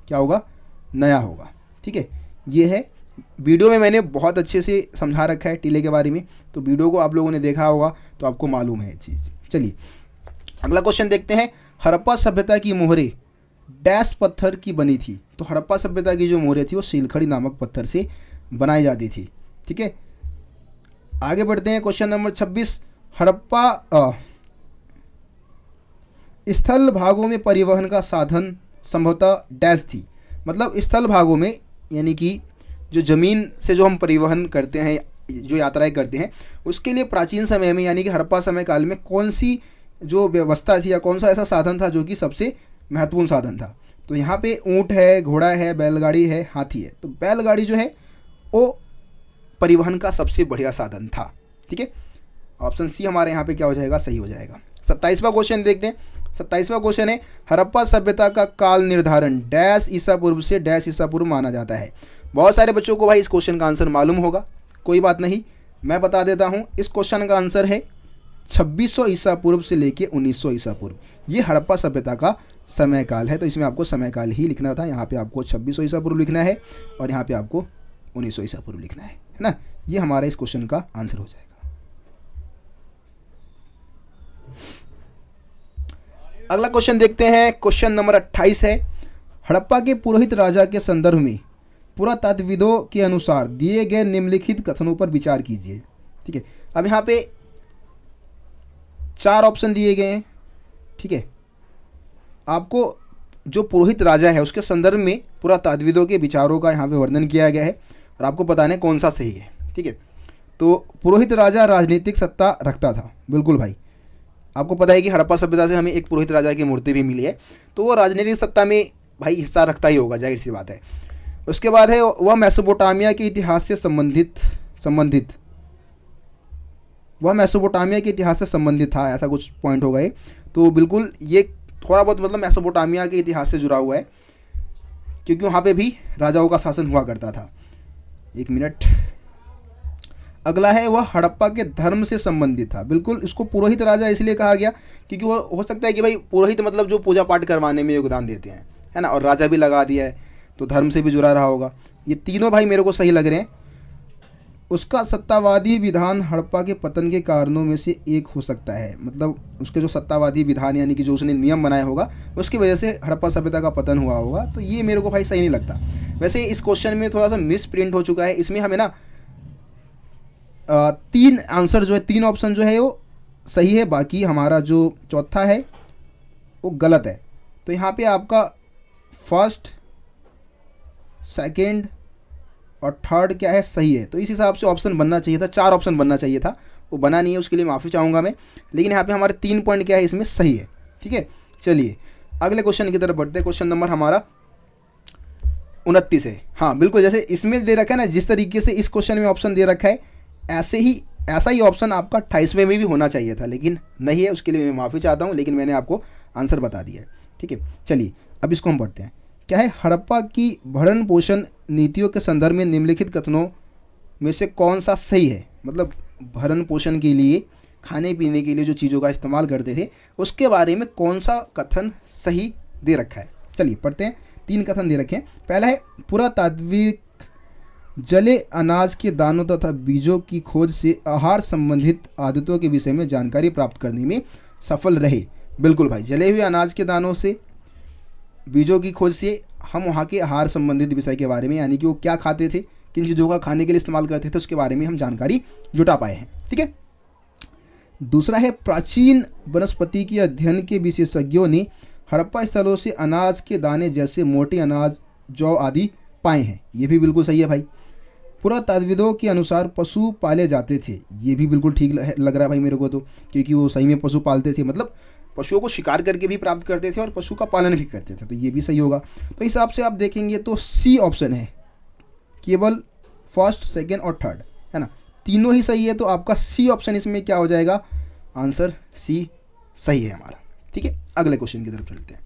क्या होगा, नया होगा, ठीक है। ये है, वीडियो में मैंने बहुत अच्छे से समझा रखा है टीले के बारे में, तो वीडियो को आप लोगों ने देखा होगा तो आपको मालूम है ये चीज़। चलिए अगला क्वेश्चन देखते हैं। हड़प्पा सभ्यता की मोहरें डैश पत्थर की बनी थी। तो हड़प्पा सभ्यता की जो मोहरें थी वो सिलखड़ी नामक पत्थर से बनाई जाती थी, ठीक है। आगे बढ़ते हैं। क्वेश्चन नंबर 26, हड़प्पा स्थल भागों में परिवहन का साधन संभवतः डैश थी। मतलब स्थल भागों में यानी कि जो ज़मीन से जो हम परिवहन करते हैं, जो यात्राएं करते हैं, उसके लिए प्राचीन समय में यानी कि हड़प्पा समय काल में कौन सी जो व्यवस्था थी या कौन सा ऐसा साधन था जो कि सबसे महत्वपूर्ण साधन था? तो यहाँ पे ऊँट है, घोड़ा है, बैलगाड़ी है, हाथी है। तो बैलगाड़ी जो है वो परिवहन का सबसे बढ़िया साधन था, ठीक है। ऑप्शन सी हमारे यहाँ पे क्या हो जाएगा, सही हो जाएगा। 27वां क्वेश्चन देखते हैं। 27वां क्वेश्चन है, हड़प्पा सभ्यता का काल निर्धारण डैश ईसा पूर्व से डैश ईसा पूर्व माना जाता है। बहुत सारे बच्चों को भाई इस क्वेश्चन का आंसर मालूम होगा, कोई बात नहीं, मैं बता देता हूँ। इस क्वेश्चन का आंसर है 2600 ईसा पूर्व से लेके 1900 ईसा पूर्व। ये हड़प्पा सभ्यता का समय काल है, तो इसमें आपको समय काल ही लिखना था। यहाँ पे आपको 2600 ईसा पूर्व लिखना है और यहाँ पे आपको 1900 ईसा पूर्व लिखना है ना। ये हमारा इस क्वेश्चन का आंसर हो जाएगा। अगला क्वेश्चन देखते हैं। क्वेश्चन नंबर 28 है, हड़प्पा के पुरोहित राजा के संदर्भ में पुरातत्वविदों के अनुसार दिए गए निम्नलिखित कथनों पर विचार कीजिए, ठीक है। अब यहाँ पे 4 ऑप्शन दिए गए हैं, ठीक है। आपको जो पुरोहित राजा है उसके संदर्भ में पुरातत्वविदों के विचारों का यहाँ पे वर्णन किया गया है और आपको बताना है कौन सा सही है, ठीक है। तो पुरोहित राजा राजनीतिक सत्ता रखता था, बिल्कुल भाई। आपको पता है कि हड़प्पा सभ्यता से हमें एक पुरोहित राजा की मूर्ति भी मिली है, तो वो राजनीतिक सत्ता में भाई हिस्सा रखता ही होगा, जाहिर सी बात है। उसके बाद है वह मेसोपोटामिया के इतिहास से संबंधित वह मेसोपोटामिया के इतिहास से संबंधित था, ऐसा कुछ पॉइंट होगा ये। तो बिल्कुल ये थोड़ा बहुत मतलब मेसोपोटामिया के इतिहास से जुड़ा हुआ है, क्योंकि वहाँ पे भी राजाओं का शासन हुआ करता था। एक मिनट। अगला है वह हड़प्पा के धर्म से संबंधित था। बिल्कुल, इसको पुरोहित राजा इसलिए कहा गया क्योंकि वो हो सकता है कि भाई पुरोहित मतलब जो पूजा पाठ करवाने में योगदान देते हैं, है ना, और राजा भी लगा दिया है तो धर्म से भी जुड़ा रहा होगा। ये तीनों भाई मेरे को सही लग रहे हैं। उसका सत्तावादी विधान हड़प्पा के पतन के कारणों में से एक हो सकता है। मतलब उसके जो सत्तावादी विधान यानी कि जो उसने नियम बनाया होगा उसकी वजह से हड़प्पा सभ्यता का पतन हुआ होगा। तो ये मेरे को भाई सही नहीं लगता। वैसे इस क्वेश्चन में थोड़ा सा मिस प्रिंट हो चुका है। इसमें हमें ना 3 आंसर जो है, 3 ऑप्शन जो है वो सही है, बाकी हमारा जो चौथा है वो गलत है। तो यहाँ पे आपका फर्स्ट, सेकंड और थर्ड क्या है, सही है। तो इस हिसाब से ऑप्शन बनना चाहिए था, 4 ऑप्शन बनना चाहिए था, वो बना नहीं है, उसके लिए माफ़ी चाहूँगा मैं। लेकिन यहाँ पे हमारे 3 पॉइंट क्या है इसमें सही है, ठीक है। चलिए अगले क्वेश्चन की तरफ बढ़ते हैं। क्वेश्चन नंबर हमारा 29 है। हाँ बिल्कुल, जैसे इसमें दे रखा है ना, जिस तरीके से इस क्वेश्चन में ऑप्शन दे रखा है ऐसा ही ऑप्शन आपका 28वें में भी होना चाहिए था, लेकिन नहीं है, उसके लिए मैं माफ़ी चाहता हूँ। लेकिन मैंने आपको आंसर बता दिया है, ठीक है। चलिए अब इसको हम पढ़ते हैं। क्या है, हड़प्पा की भरण पोषण नीतियों के संदर्भ में निम्नलिखित कथनों में से कौन सा सही है? मतलब भरण पोषण के लिए, खाने पीने के लिए जो चीज़ों का इस्तेमाल करते थे उसके बारे में कौन सा कथन सही दे रखा है। चलिए पढ़ते हैं। 3 कथन दे रखे हैं। पहला है, पुरातात्विक जले अनाज के दानों तथा बीजों की खोज से आहार संबंधित आदतों के विषय में जानकारी प्राप्त करने में सफल रहे। बिल्कुल भाई, जले हुए अनाज के दानों से, बीजों की खोज से हम वहाँ के आहार संबंधित विषय के बारे में, यानी कि वो क्या खाते थे, किन चीज़ों का खाने के लिए इस्तेमाल करते थे, उसके बारे में हम जानकारी जुटा पाए हैं। ठीक है। दूसरा है, प्राचीन वनस्पति के अध्ययन के विशेषज्ञों ने हड़प्पा स्थलों से अनाज के दाने जैसे मोटे अनाज, जौ आदि पाए हैं। ये भी बिल्कुल सही है भाई। पुरातत्वविदों के अनुसार पशु पाले जाते थे। ये भी बिल्कुल ठीक लग रहा है भाई मेरे को तो, क्योंकि वो सही में पशु पालते थे, मतलब पशुओं को शिकार करके भी प्राप्त करते थे और पशु का पालन भी करते थे, तो ये भी सही होगा। तो इस हिसाब से आप देखेंगे तो सी ऑप्शन है, केवल फर्स्ट, सेकेंड और थर्ड, है ना, तीनों ही सही है। तो आपका सी ऑप्शन इसमें क्या हो जाएगा, आंसर सी सही है हमारा। ठीक है, अगले क्वेश्चन की तरफ चलते हैं।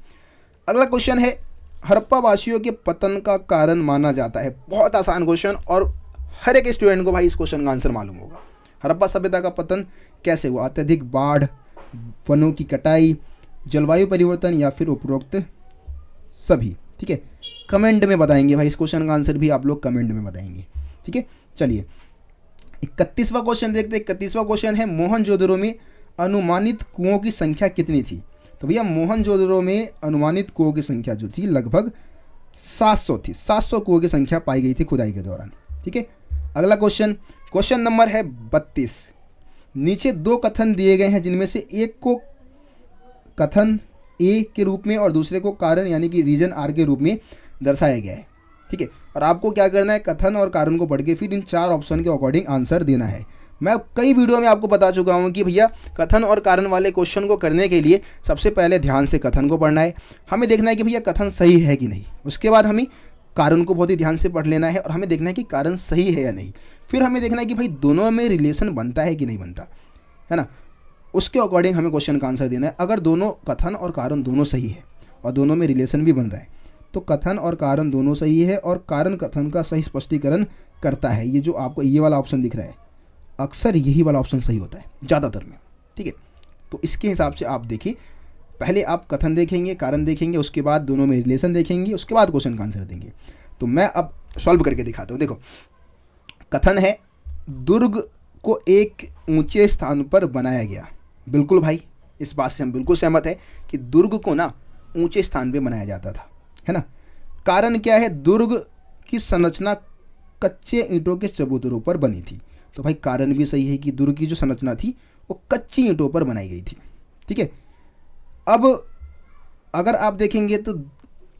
अगला क्वेश्चन है, हड़प्पा वासियों के पतन का कारण माना जाता है। बहुत आसान क्वेश्चन, और हर एक स्टूडेंट को भाई इस क्वेश्चन का आंसर मालूम होगा। हड़प्पा सभ्यता का पतन कैसे हुआ? अत्यधिक बाढ़, वनों की कटाई, जलवायु परिवर्तन, या फिर उपरोक्त सभी। ठीक है, कमेंट में बताएंगे भाई, इस क्वेश्चन का आंसर भी आप लोग कमेंट में बताएंगे। ठीक है, चलिए 31वां क्वेश्चन देखते हैं। 31वां क्वेश्चन है, मोहनजोदड़ो में अनुमानित कुओं की संख्या कितनी थी? तो भैया मोहनजोदड़ो में अनुमानित कुओं की संख्या जो थी लगभग 700 थी। 700 कुओं की संख्या पाई गई थी खुदाई के दौरान। ठीक है, अगला क्वेश्चन, क्वेश्चन नंबर है 32। नीचे दो कथन दिए गए हैं, जिनमें से एक को कथन ए के रूप में और दूसरे को कारण यानी कि रीजन आर के रूप में दर्शाया गया है। ठीक है, और आपको क्या करना है, कथन और कारण को पढ़ के फिर इन 4 ऑप्शन के अकॉर्डिंग आंसर देना है। मैं कई वीडियो में आपको बता चुका हूं कि भैया कथन और कारण वाले क्वेश्चन को करने के लिए सबसे पहले ध्यान से कथन को पढ़ना है, हमें देखना है कि भैया कथन सही है कि नहीं, उसके बाद हमें कारण को बहुत ही ध्यान से पढ़ लेना है और हमें देखना है कि कारण सही है या नहीं, फिर हमें देखना है कि भाई दोनों में रिलेशन बनता है कि नहीं बनता, है ना, उसके अकॉर्डिंग हमें क्वेश्चन का आंसर देना है। अगर दोनों कथन और कारण दोनों सही है और दोनों में रिलेशन भी बन रहा है, तो कथन और कारण दोनों सही है और कारण कथन का सही स्पष्टीकरण करता है। ये जो आपको ये वाला ऑप्शन दिख रहा है, अक्सर यही वाला ऑप्शन सही होता है ज़्यादातर में। ठीक है, तो इसके हिसाब से आप देखिए, पहले आप कथन देखेंगे, कारण देखेंगे, उसके बाद दोनों में रिलेशन देखेंगे, उसके बाद क्वेश्चन का आंसर देंगे। तो मैं अब सॉल्व करके दिखाता हूँ। देखो, कथन है, दुर्ग को एक ऊंचे स्थान पर बनाया गया। बिल्कुल भाई, इस बात से हम बिल्कुल सहमत है कि दुर्ग को ना ऊंचे स्थान पे बनाया जाता था, है ना। कारण क्या है, दुर्ग की संरचना कच्चे ईंटों के चबूतरों पर बनी थी। तो भाई कारण भी सही है कि दुर्ग की जो संरचना थी वो कच्ची ईंटों पर बनाई गई थी। ठीक है, अब अगर आप देखेंगे तो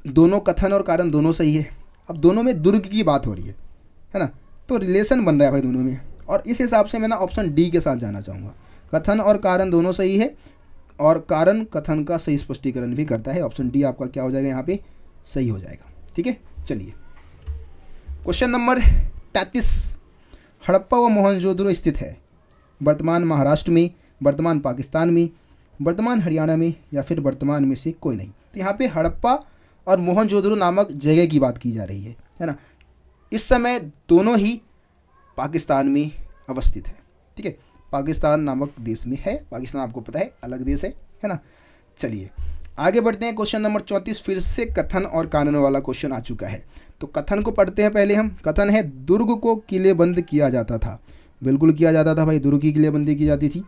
दोनों कथन और कारण दोनों सही है। अब दोनों में दुर्ग की बात हो रही है ना, तो रिलेशन बन रहा है भाई दोनों में, और इस हिसाब से मैं ना ऑप्शन डी के साथ जाना चाहूँगा। कथन और कारण दोनों सही है और कारण कथन का सही स्पष्टीकरण भी करता है। ऑप्शन डी आपका क्या हो जाएगा, यहाँ पे सही हो जाएगा। ठीक है, चलिए क्वेश्चन नंबर 33। हड़प्पा व मोहनजोदड़ो स्थित है वर्तमान महाराष्ट्र में, वर्तमान पाकिस्तान में, वर्तमान हरियाणा में, या फिर वर्तमान में से कोई नहीं। तो यहाँ पे हड़प्पा और मोहनजोदड़ो नामक जगह की बात की जा रही है ना। इस समय दोनों ही पाकिस्तान में अवस्थित है। ठीक है, पाकिस्तान नामक देश में है। पाकिस्तान आपको पता है अलग देश है ना। चलिए आगे बढ़ते हैं। क्वेश्चन नंबर 34 फिर से कथन और कारण वाला क्वेश्चन आ चुका है। तो कथन को पढ़ते हैं पहले हम। कथन है, दुर्ग को किलेबंद किया जाता था। बिल्कुल किया जाता था भाई, दुर्ग की किलेबंदी की जाती थी।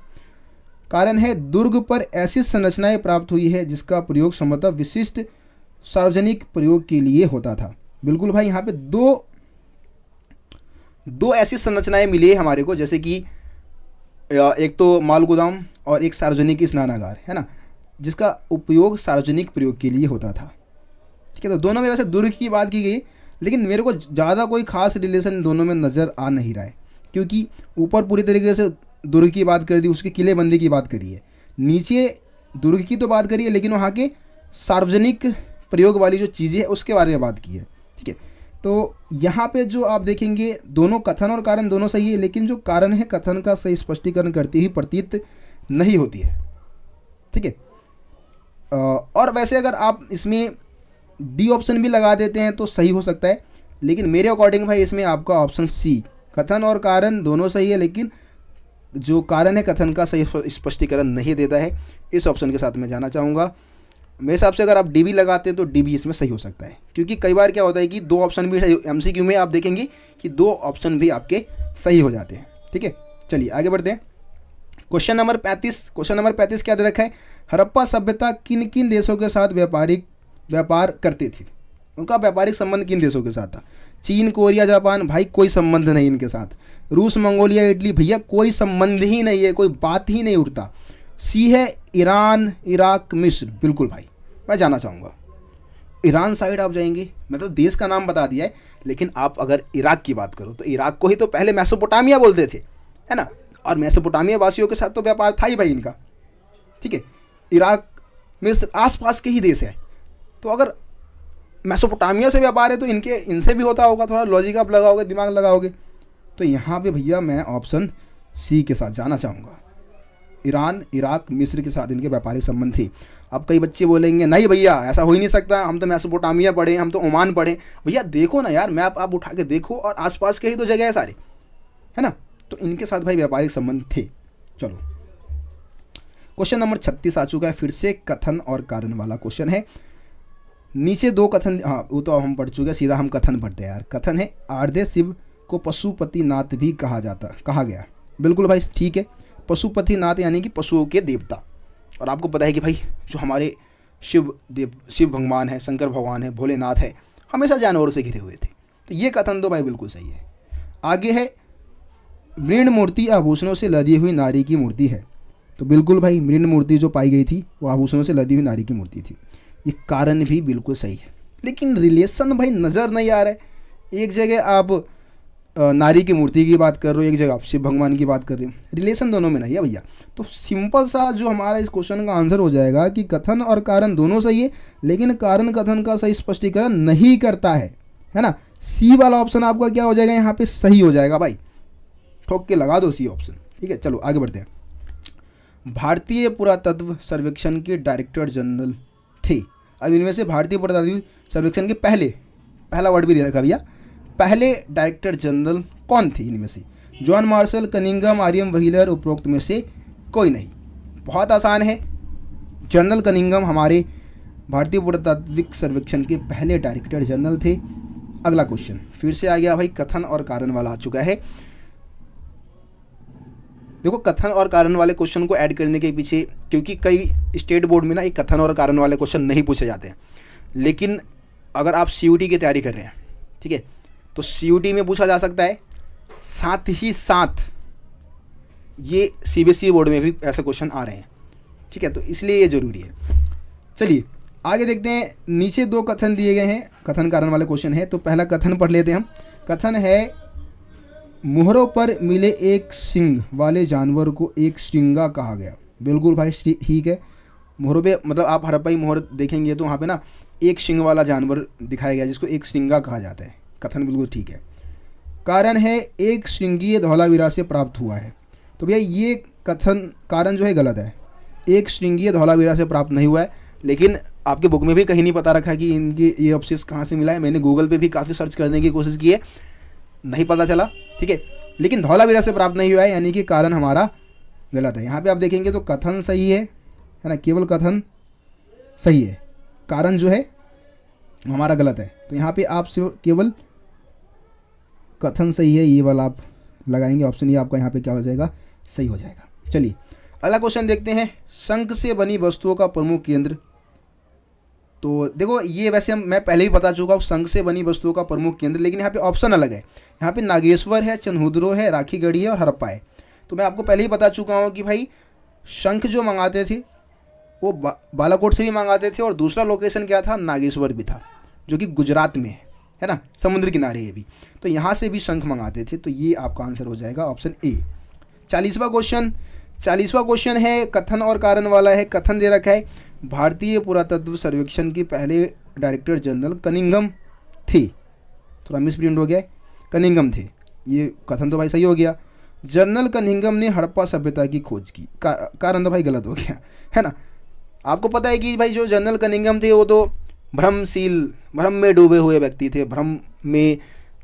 कारण है, दुर्ग पर ऐसी संरचनाएं प्राप्त हुई है जिसका प्रयोग संभवतः विशिष्ट सार्वजनिक प्रयोग के लिए होता था। बिल्कुल भाई, यहाँ पे दो ऐसी संरचनाएं मिली है हमारे को, जैसे कि एक तो माल गोदाम और एक सार्वजनिक स्नानागार, है ना, जिसका उपयोग सार्वजनिक प्रयोग के लिए होता था। ठीक है, तो दोनों में वैसे दुर्ग की बात की गई, लेकिन मेरे को ज़्यादा कोई खास रिलेशन दोनों में नज़र आ नहीं रहा है, क्योंकि ऊपर पूरी तरीके से दुर्ग की बात कर दी, उसकी किलेबंदी की बात करी है, नीचे दुर्ग की तो बात करी है लेकिन वहाँ के सार्वजनिक प्रयोग वाली जो चीज़ें हैं उसके बारे में बात की है। ठीक है, तो यहाँ पे जो आप देखेंगे दोनों कथन और कारण दोनों सही है, लेकिन जो कारण है कथन का सही स्पष्टीकरण करती ही प्रतीत नहीं होती है। ठीक है, और वैसे अगर आप इसमें डी ऑप्शन भी लगा देते हैं तो सही हो सकता है, लेकिन मेरे अकॉर्डिंग भाई इसमें आपका ऑप्शन सी, कथन और कारण दोनों सही है लेकिन जो कारण है कथन का सही स्पष्टीकरण नहीं देता है, इस ऑप्शन के साथ मैं जाना चाहूँगा। मेरे हिसाब से अगर आप डी भी लगाते हैं तो डी भी इसमें सही हो सकता है, क्योंकि कई बार क्या होता है कि दो ऑप्शन भी एमसीक्यू में आप देखेंगे कि दो ऑप्शन भी आपके सही हो जाते हैं। ठीक है, चलिए आगे बढ़ते हैं। क्वेश्चन नंबर 35 क्या दे रखा है? हड़प्पा सभ्यता किन किन देशों के साथ व्यापार करती थी? उनका व्यापारिक संबंध किन देशों के साथ था? चीन, कोरिया, जापान, भाई कोई संबंध नहीं इनके साथ। रूस, मंगोलिया, इटली, भैया कोई संबंध ही नहीं है, कोई बात ही नहीं उठता। सी है ईरान, इराक, मिस्र। बिल्कुल भाई, मैं जाना चाहूँगा ईरान साइड आप जाएंगे, मतलब देश का नाम बता दिया है, लेकिन आप अगर इराक की बात करो तो इराक को ही तो पहले मेसोपोटामिया बोलते थे, है ना, और मेसोपोटामिया वासियों के साथ तो व्यापार था ही भाई इनका। ठीक है, इराक, मिस्र आसपास के ही देश है, तो अगर मेसोपोटामिया से व्यापार है तो इनसे भी होता होगा। थोड़ा लॉजिक आप लगाओगे, दिमाग लगाओगे, तो यहाँ पे भैया मैं ऑप्शन सी के साथ जाना चाहूँगा। ईरान, इराक, मिस्र के साथ इनके व्यापारिक संबंध थे। अब कई बच्चे बोलेंगे नहीं भैया ऐसा हो ही नहीं सकता, हम तो मेसोपोटामिया पढ़े, हम तो ओमान पढ़े। भैया देखो ना यार, मैप आप उठा के देखो और आसपास के ही तो जगह है सारे, है ना, तो इनके साथ भाई व्यापारिक संबंध थे। चलो क्वेश्चन नंबर 36 आ चुका है, फिर से कथन और कारण वाला क्वेश्चन है। नीचे दो कथन, हाँ वो तो हम पढ़ चुके हैं, सीधा हम कथन पढ़ते हैं यार। कथन है आर्दे शिव को पशुपतिनाथ भी कहा गया। बिल्कुल भाई ठीक है, पशुपतिनाथ यानी कि पशुओं के देवता। और आपको पता है कि भाई जो हमारे शिव भगवान है, शंकर भगवान है, भोलेनाथ है, हमेशा जानवरों से घिरे हुए थे। तो ये कथन तो भाई बिल्कुल सही है। आगे है मृण मूर्ति आभूषणों से लदी हुई नारी की मूर्ति है। तो बिल्कुल भाई मृण मूर्ति जो पाई गई थी वो आभूषणों से लदी हुई नारी की मूर्ति थी। ये कारण भी बिल्कुल सही है, लेकिन रिलेशन भाई नज़र नहीं आ रहा है। एक जगह आप नारी की मूर्ति की बात कर रहे हो, एक जगह आप शिव भगवान की बात कर रहे हो, रिलेशन दोनों में नहीं है भैया। तो सिंपल सा जो हमारा इस क्वेश्चन का आंसर हो जाएगा कि कथन और कारण दोनों सही है, लेकिन कारण कथन का सही स्पष्टीकरण नहीं करता है ना। सी वाला ऑप्शन आपका क्या हो जाएगा यहाँ पे? सही हो जाएगा भाई, ठोक के लगा दो सी ऑप्शन। ठीक है, चलो आगे बढ़ते हैं। भारतीय पुरातत्व सर्वेक्षण के डायरेक्टर जनरल थे। अब इनमें से भारतीय पुरातत्व सर्वेक्षण के पहला वर्ड भी दे रखा भैया, पहले डायरेक्टर जनरल कौन थे इनमें से? John Marshall, Cunningham, Aryam wheeler, उपरोक्त में से कोई नहीं। बहुत आसान है, जनरल कनिंघम हमारे भारतीय पुरातात्विक सर्वेक्षण के पहले डायरेक्टर जनरल थे। अगला क्वेश्चन फिर से आ गया भाई, कथन और कारण वाला आ चुका है। देखो कथन और कारण वाले क्वेश्चन को ऐड करने के पीछे, क्योंकि कई स्टेट बोर्ड में ना एक कथन और कारण वाले क्वेश्चन नहीं पूछे जाते हैं, लेकिन अगर आप सीयूटी की तैयारी कर रहे हैं, ठीक है, तो सीयूटी में पूछा जा सकता है। साथ ही साथ ये सीबीएसई बोर्ड में भी ऐसे क्वेश्चन आ रहे हैं, ठीक है, तो इसलिए ये ज़रूरी है। चलिए आगे देखते हैं। नीचे दो कथन दिए गए हैं, कथन कारण वाले क्वेश्चन है, तो पहला कथन पढ़ लेते हैं हम। कथन है मोहरों पर मिले एक सिंग वाले जानवर को एक श्रृंगा कहा गया। बिल्कुल भाई ठीक है, मोहरों पे मतलब आप हड़प्पाई मोहर देखेंगे तो वहाँ पे ना एक सिंग वाला जानवर दिखाया गया जिसको एक श्रृंगा कहा जाता है। कथन बिल्कुल ठीक है। कारण है एक श्रृंगीय धौलावीरा से प्राप्त हुआ है। तो भैया ये कथन कारण जो है गलत है, एक श्रृंगीय धौलावीरा से प्राप्त नहीं हुआ है, लेकिन आपके बुक में भी कहीं नहीं पता रखा कि इनकी ये अवशेष कहाँ से मिला है। मैंने गूगल पे भी काफ़ी सर्च करने की कोशिश की है, नहीं पता चला, ठीक है, लेकिन धौलावीरा से प्राप्त नहीं हुआ है, यानी कि कारण हमारा गलत है। यहाँ पे आप देखेंगे तो कथन सही है ना, केवल कथन सही है, कारण जो है हमारा गलत है। तो यहाँ पे आप सिर्फ केवल कथन सही है, ये वाला आप लगाएंगे ऑप्शन, ये आपका यहाँ पे क्या हो जाएगा? सही हो जाएगा। चलिए अगला क्वेश्चन देखते हैं। शंख से बनी वस्तुओं का प्रमुख केंद्र। तो देखो ये वैसे मैं पहले ही बता चुका हूँ, शंख से बनी वस्तुओं का प्रमुख केंद्र, लेकिन यहाँ पे ऑप्शन अलग है। यहाँ पे नागेश्वर है, चन्हुद्रो है, राखीगढ़ी है और हड़प्पा है। तो मैं आपको पहले ही बता चुका हूँ कि भाई शंख जो मंगाते थे वो बालाकोट से भी मंगाते थे, और दूसरा लोकेशन क्या था? नागेश्वर भी था, जो कि गुजरात में है ना, समुद्र किनारे है भी, तो यहाँ से भी शंख मंगाते थे। तो ये आपका आंसर हो जाएगा ऑप्शन ए। 40वां क्वेश्चन है, कथन और कारण वाला है। कथन दे रखा है भारतीय पुरातत्व सर्वेक्षण के पहले डायरेक्टर जनरल कनिंघम थे। थोड़ा मिसप्रिंट हो गया है, कनिंघम थे, ये कथन तो भाई सही हो गया। जनरल कनिंघम ने हड़प्पा सभ्यता की खोज की, कारण तो भाई गलत हो गया, है ना। आपको पता है कि भाई जो जनरल कनिंघम थे वो तो भ्रम में डूबे हुए व्यक्ति थे, भ्रम में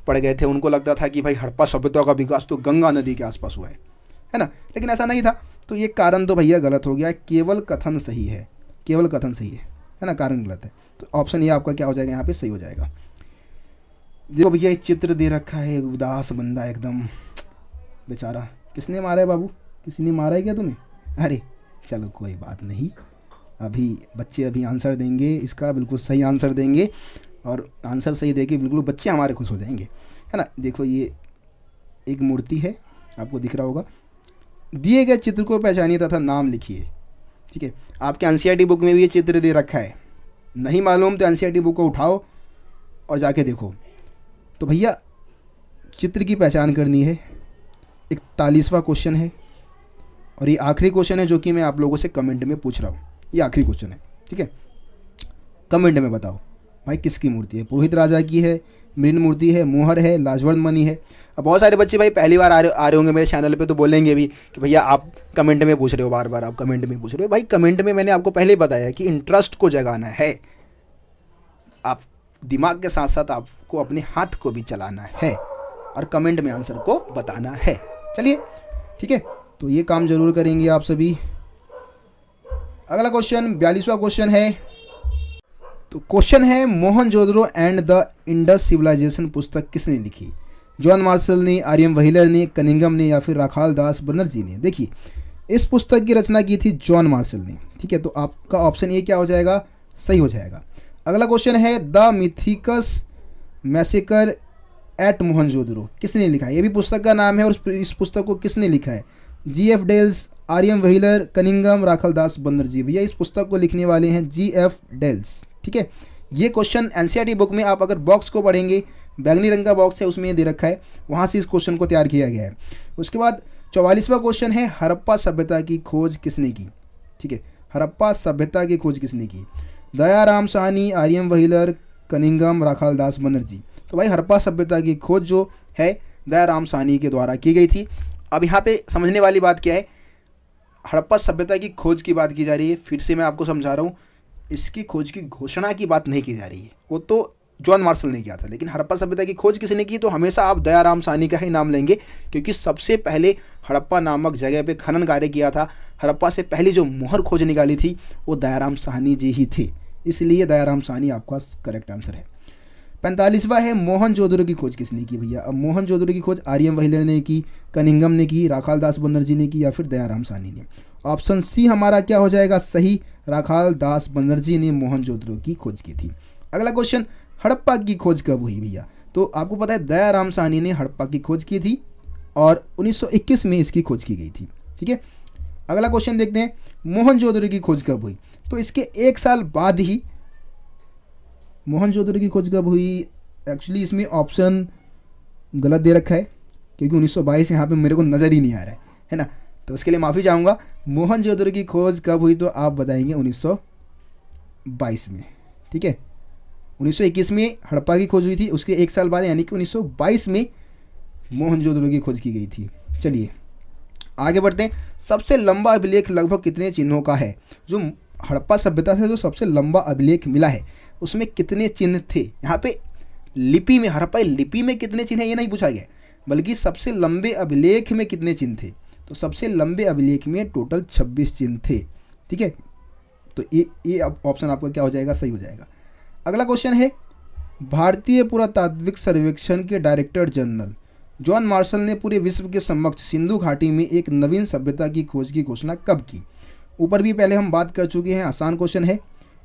पड़ गए थे। उनको लगता था कि भाई हड़प्पा सभ्यता का विकास तो गंगा नदी के आसपास हुआ है ना, लेकिन ऐसा नहीं था। तो ये कारण तो भैया गलत हो गया, केवल कथन सही है, केवल कथन सही है। है ना, कारण गलत है। तो ऑप्शन ये आपका क्या हो जाएगा, यहाँ पे सही हो जाएगा। देखो भैया एक चित्र दे रखा है, एक उदास बंदा एकदम बेचारा। किसने मारा है बाबू, किसी ने मारा है क्या तुम्हें? अरे चलो कोई बात नहीं, अभी बच्चे अभी आंसर देंगे, इसका बिल्कुल सही आंसर देंगे, और आंसर सही देके बिल्कुल बच्चे हमारे खुश हो जाएंगे, है ना। देखो ये एक मूर्ति है, आपको दिख रहा होगा। दिए गए चित्र को पहचानिए तथा नाम लिखिए। ठीक है, आपके एनसीईआरटी बुक में भी ये चित्र दे रखा है। नहीं मालूम तो एनसीईआरटी बुक को उठाओ और जाके देखो। तो भैया चित्र की पहचान करनी है। 41वां क्वेश्चन है, और ये आखिरी क्वेश्चन है जो कि मैं आप लोगों से कमेंट में पूछ रहा हूँ। ये आखिरी क्वेश्चन है, ठीक है। कमेंट में बताओ भाई किसकी मूर्ति है, पुरोहित राजा की है, मृण मूर्ति है, मोहर है, लाजवर्द मणि है। अब बहुत सारे बच्चे भाई पहली बार आ रहे होंगे मेरे चैनल पे, तो बोलेंगे भी कि भैया आप कमेंट में पूछ रहे हो, बार बार आप कमेंट में पूछ रहे हो। भाई कमेंट में मैंने आपको पहले ही बताया कि इंटरेस्ट को जगाना है, आप दिमाग के साथ साथ आपको अपने हाथ को भी चलाना है, और कमेंट में आंसर को बताना है। चलिए ठीक है, तो ये काम जरूर करेंगे आप सभी। अगला क्वेश्चन 42वां क्वेश्चन है। तो क्वेश्चन है, Mohenjodaro and the Indus civilisation पुस्तक किसने लिखी? जॉन मार्शल ने, आर्यम व्हीलर ने, कनिंघम ने, या फिर राखाल दास बनर्जी ने? देखिए इस पुस्तक की रचना की थी जॉन मार्शल ने। ठीक है, तो आपका ऑप्शन ए क्या हो जाएगा, सही हो जाएगा। अगला क्वेश्चन है, द मिथिकस मैसेकर एट मोहनजोदड़ो किसने लिखा है? ये भी पुस्तक का नाम है, और इस पुस्तक को किसने लिखा है? GF डेल्स, आर्यम व्हीलर, कनिंघम, राखाल दास बनर्जी। भैया इस पुस्तक को लिखने वाले हैं GF डेल्स। ठीक है, ये क्वेश्चन एनसीईआरटी बुक में आप अगर बॉक्स को पढ़ेंगे, बैगनी रंग का बॉक्स है उसमें ये दे रखा है, वहाँ से इस क्वेश्चन को तैयार किया गया है। उसके बाद 44वां क्वेश्चन है, हड़प्पा सभ्यता की खोज किसने की? ठीक है, हड़प्पा सभ्यता की खोज किसने की? Dayaram Sahni, Aryam Wheeler, Cunningham, Rakhal Das Banerjee. तो भाई हड़प्पा सभ्यता की खोज जो है दयाराम साहनी के द्वारा की गई थी। अब यहाँ पे समझने वाली बात क्या है, हड़प्पा सभ्यता की खोज की बात की जा रही है। फिर से मैं आपको समझा रहा हूँ, इसकी खोज की घोषणा की बात नहीं की जा रही है, वो तो जॉन मार्शल ने किया था। लेकिन हड़प्पा सभ्यता की खोज किसने की, तो हमेशा आप दयाराम साहनी का ही नाम लेंगे, क्योंकि सबसे पहले हड़प्पा नामक जगह पे खनन कार्य किया था। हड़प्पा से पहली जो मोहर खोज निकाली थी वो दयाराम साहनी जी ही थे, इसलिए दयाराम साहनी आपका करेक्ट आंसर है। 45वां है, मोहनजोदड़ो की खोज किसने की? भैया अब मोहनजोदड़ो की खोज आर्यम व्हीलर ने की, कनिंघम ने की, राखाल दास बनर्जी ने की, या फिर दयाराम साहनी ने? ऑप्शन सी हमारा क्या हो जाएगा सही, राखाल दास बनर्जी ने मोहनजोदड़ो की खोज की थी। अगला क्वेश्चन, हड़प्पा की खोज कब हुई? भैया तो आपको पता है दयाराम साहनी ने हड़प्पा की खोज की थी, और 1921 में इसकी खोज की गई थी। ठीक है, अगला क्वेश्चन देखते हैं, मोहनजोदड़ो की खोज कब हुई? तो इसके एक साल बाद ही मोहनजोदड़ो की खोज कब हुई? एक्चुअली इसमें ऑप्शन गलत दे रखा है, क्योंकि 1922 यहाँ पे मेरे को नज़र ही नहीं आ रहा है ना, तो उसके लिए माफ़ी चाहूँगा। मोहनजोदड़ो की खोज कब हुई तो आप बताएंगे 1922 में। ठीक है, 1921 में हड़प्पा की खोज हुई थी, उसके एक साल बाद यानी कि 1922 में मोहनजोदड़ो की खोज की गई थी। चलिए आगे बढ़ते हैं। सबसे लंबा अभिलेख लगभग कितने चिन्हों का है? जो हड़प्पा सभ्यता से जो सबसे लंबा अभिलेख मिला है उसमें कितने चिन्ह थे? यहाँ पे लिपि में, हड़प्पा लिपि में कितने चिन्ह है ये नहीं पूछा गया, बल्कि सबसे लंबे अभिलेख में कितने चिन्ह थे। तो सबसे लंबे अभिलेख में टोटल 26 चिन्ह थे। ठीक है, तो ये ऑप्शन आपका क्या हो जाएगा, सही हो जाएगा। अगला क्वेश्चन है, भारतीय पुरातात्विक सर्वेक्षण के डायरेक्टर जनरल जॉन मार्शल ने पूरे विश्व के समक्ष सिंधु घाटी में एक नवीन सभ्यता की खोज की घोषणा कब की? ऊपर भी पहले हम बात कर चुके हैं, आसान क्वेश्चन है।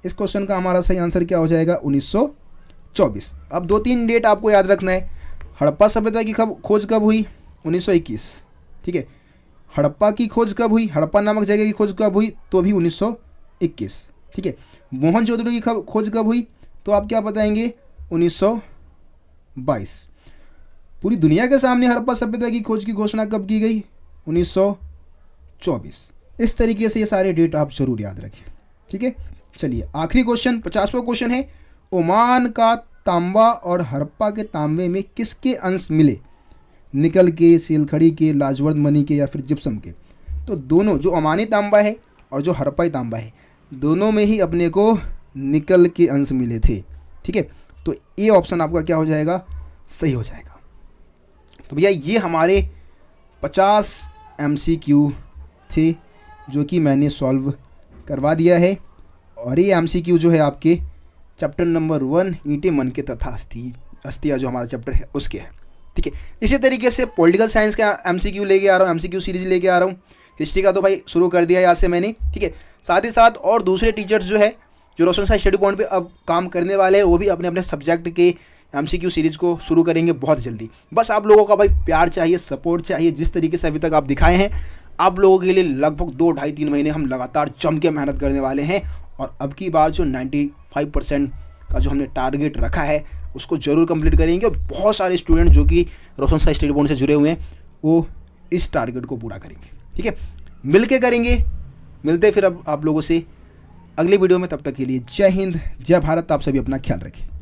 इस क्वेश्चन का हमारा सही आंसर क्या हो जाएगा, 1924। अब 2-3 डेट आपको याद रखना है। हड़प्पा सभ्यता की खोज कब हुई, 1921। ठीक है, हड़प्पा की खोज कब हुई, हड़प्पा नामक जगह की खोज कब हुई, तो भी 1921। ठीक है, मोहनजोदड़ो की खोज कब हुई, तो आप क्या बताएंगे, 1922। पूरी दुनिया के सामने हड़प्पा सभ्यता की खोज की घोषणा कब की गई, 1924। इस तरीके से ये सारे डेट आप जरूर याद रखें। ठीक है, चलिए आखिरी क्वेश्चन 50वां क्वेश्चन है, ओमान का तांबा और हड़प्पा के तांबे में किसके अंश मिले? निकल के, सिलखड़ी के, लाजवर्द मणि के, या फिर जिप्सम के? तो दोनों, जो ओमानी तांबा है और जो हड़प्पाई तांबा है, दोनों में ही अपने को निकल के अंश मिले थे। ठीक है, तो ये ऑप्शन आपका क्या हो जाएगा, सही हो जाएगा। तो भैया ये हमारे 50 MCQ थे जो कि मैंने सॉल्व करवा दिया है, और ये MCQ जो है आपके चैप्टर नंबर 1 ईंटें मन के तथा अस्थियाँ जो हमारा चैप्टर है उसके है। ठीक है, इसी तरीके से पॉलिटिकल साइंस का MCQ लेके आ रहा हूँ, MCQ सीरीज लेके आ रहा हूँ। हिस्ट्री का तो भाई शुरू कर दिया यहाँ से मैंने। ठीक है, साथ ही साथ और दूसरे टीचर्स जो है जो रोशन साई स्टडी पॉइंट पे अब काम करने वाले हैं वो भी अपने अपने सब्जेक्ट के MCQ सीरीज को शुरू करेंगे बहुत जल्दी। बस आप लोगों का भाई प्यार चाहिए, सपोर्ट चाहिए। जिस तरीके से अभी तक आप दिखाए हैं, आप लोगों के लिए लगभग 2, 2.5, 3 महीने हम लगातार जम के मेहनत करने वाले हैं और अब की बार जो 95% का जो हमने टारगेट रखा है उसको जरूर कंप्लीट करेंगे। और बहुत सारे स्टूडेंट जो कि रोशन साई स्टडी पॉइंट से जुड़े हुए हैं वो इस टारगेट को पूरा करेंगे। ठीक है, मिल के करेंगे। मिलते फिर अब आप लोगों से अगली वीडियो में, तब तक के लिए जय हिंद, जय भारत। आप सभी अपना ख्याल रखें।